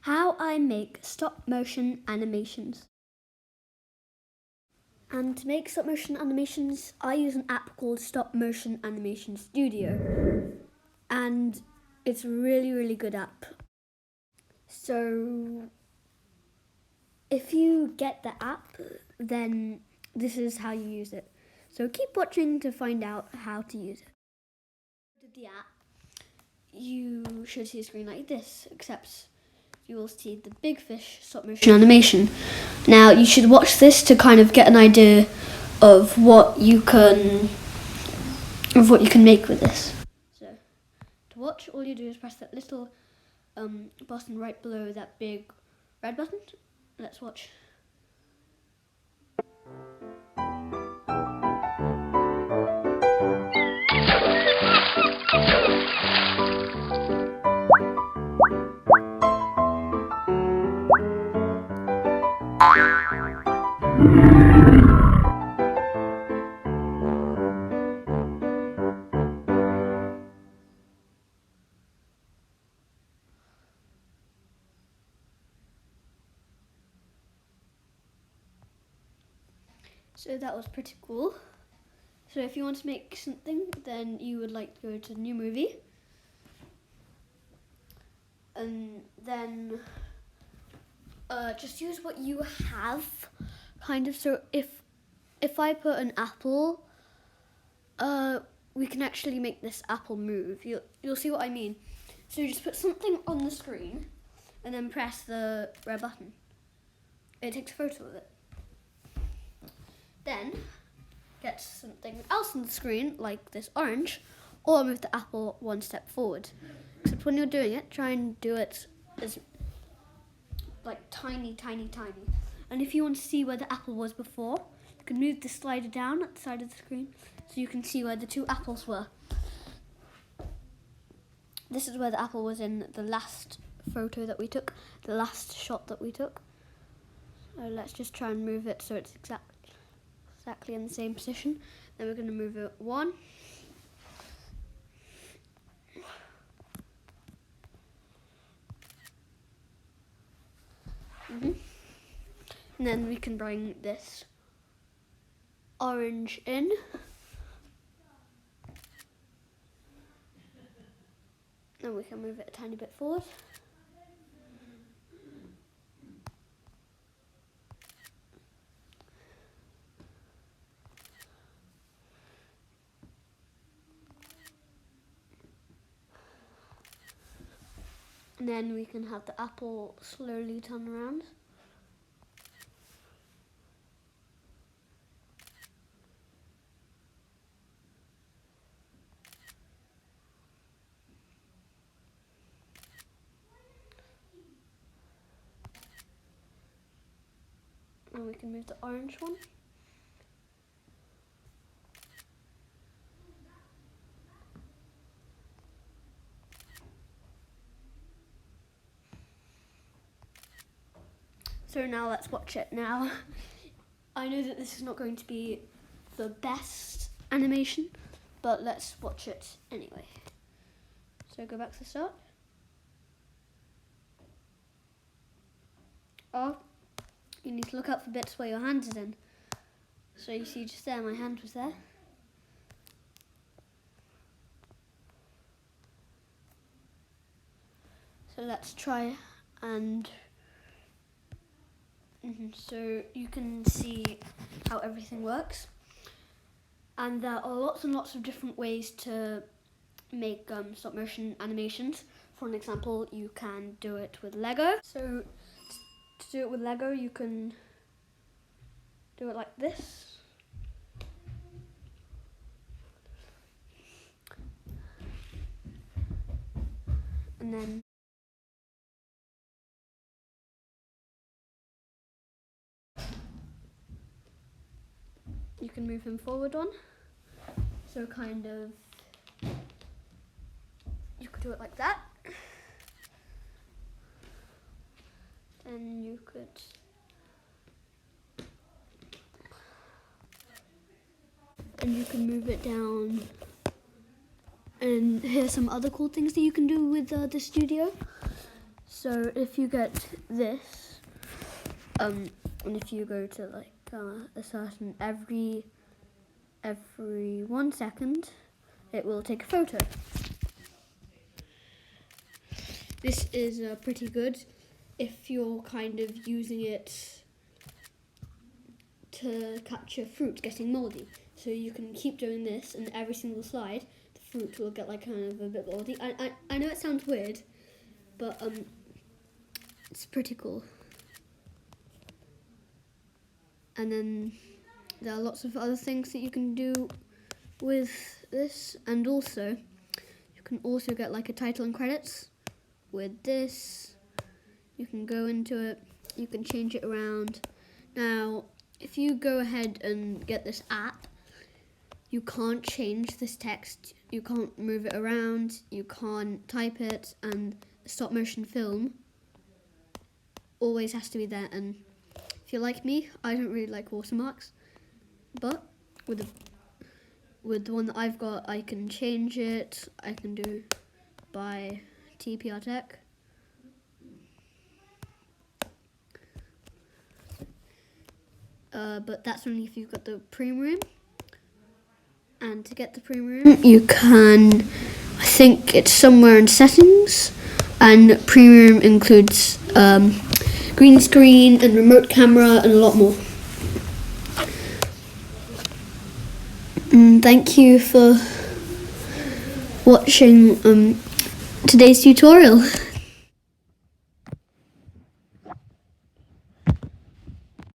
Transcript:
how I make stop motion animations. And to make stop motion animations, I use an app called Stop Motion Animation Studio. And it's a really, really good app. So if you get the app, then this is how you use it. So keep watching to find out how to use it. With the app, you should see a screen like this, except you will see the Big Fish stop motion animation. Now you should watch this to kind of get an idea of what you can make with this. So to watch, all you do is press that little button right below that big red button. Let's watch. So that was pretty cool. So if you want to make something, then you would like to go to New Movie. And then just use what you have, kind of. So if I put an apple, we can actually make this apple move. You'll see what I mean. So you just put something on the screen and then press the red button. It takes a photo of it. Then get something else on the screen, like this orange, or move the apple one step forward. Except when you're doing it, try and do it as like tiny, tiny, tiny. And if you want to see where the apple was before, you can move the slider down at the side of the screen so you can see where the two apples were. This is where the apple was in the last photo that we took, the last shot that we took. So let's just try and move it so it's exactly in the same position. Then we're going to move it one. And then we can bring this orange in. Then we can move it a tiny bit forward. And then we can have the apple slowly turn around. And we can move the orange one. So now let's watch it now. I know that this is not going to be the best animation, but let's watch it anyway. So go back to the start. Oh, you need to look out for bits where your hand is in. So you see just there, my hand was there. So let's try and so you can see how everything works. And there are lots and lots of different ways to make stop motion animations. For an example, you can do it with Lego. So to do it with Lego, you can do it like this. And then you can move him forward on. So kind of, you could do it like that. And you could move it down. And here's some other cool things that you can do with the studio. So if you get this, and if you go to like a certain every 1 second, it will take a photo. This is pretty good if you're kind of using it to capture fruit getting moldy. So you can keep doing this, and every single slide, the fruit will get like kind of a bit moldy. I know it sounds weird, but it's pretty cool. And then there are lots of other things that you can do with this, and also you can also get like a title and credits with this. You can go into it, you can change it around. Now if you go ahead and get this app, you can't change this text, you can't move it around, you can't type it, and stop motion film always has to be there. And if you're like me, I don't really like watermarks, but with the one that I've got, I can change it. I can do by TPR Tech. But that's only if you've got the premium. And to get the premium, you can, I think it's somewhere in settings, and premium includes green screen and remote camera and a lot more. Thank you for watching today's tutorial.